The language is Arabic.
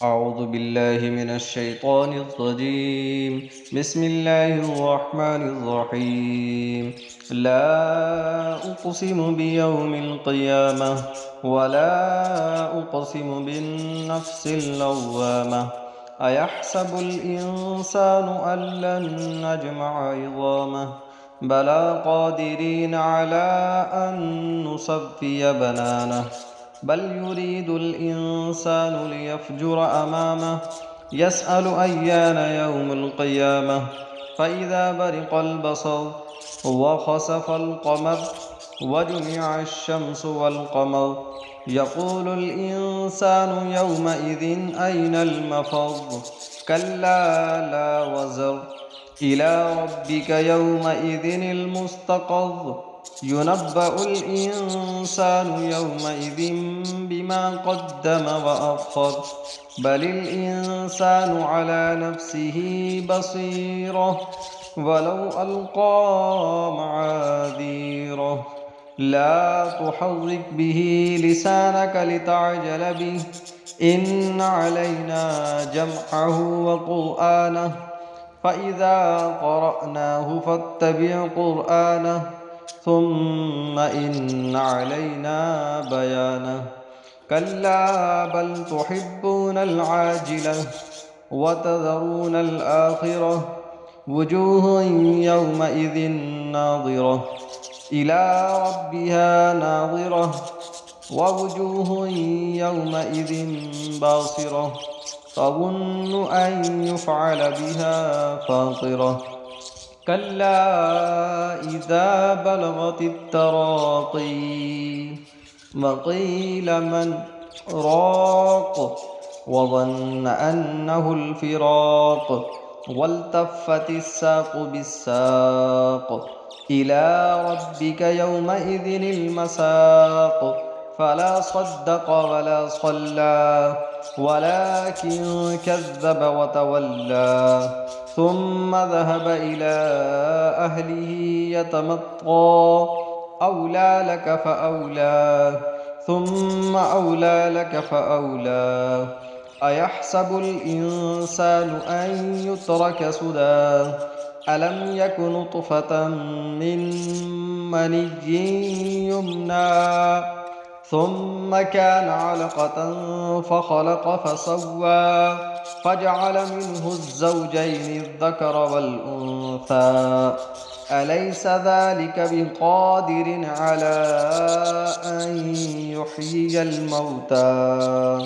أعوذ بالله من الشيطان الرجيم. بسم الله الرحمن الرحيم. لا أقسم بيوم القيامة ولا أقسم بالنفس اللوامة. أيحسب الإنسان أن لن نجمع عظامه بلى قادرين على أن نصفي بنانه بل يريد الإنسان ليفجر أمامه يسأل أيان يوم القيامة فإذا برق البصر وخسف القمر وجمع الشمس والقمر يقول الإنسان يومئذ أين المفر كلا لا وزر إلى ربك يومئذ المستقر ينبأ الإنسان يومئذ بما قدم وأخر بل الإنسان على نفسه بصيرة ولو ألقى معاذيره لا تحرك به لسانك لتعجل به إن علينا جمعه وقرآنه فإذا قرأناه فاتبع قرآنه ثم إن علينا بيانه كلا بل تحبون العاجلة وتذرون الآخرة وجوه يومئذ ناظرة إلى ربها ناظرة ووجوه يومئذ باصرة تظن أن يفعل بها فاقرة كلا إذا بلغت التراقي وقيل من راق وظن أنه الفراق والتفت الساق بالساق إلى ربك يومئذ المساق فلا صدق ولا صلى ولكن كذب وتولى ثم ذهب إلى أهله يتمطى أولى لك فأولى ثم أولى لك فأولى أيحسب الإنسان أن يترك سدى ألم يك نطفة من مني يمنى ثم كان علقة فخلق فسوى فجعل منه الزوجين الذكر والأنثى أليس ذلك بقادر على أن يحيي الموتى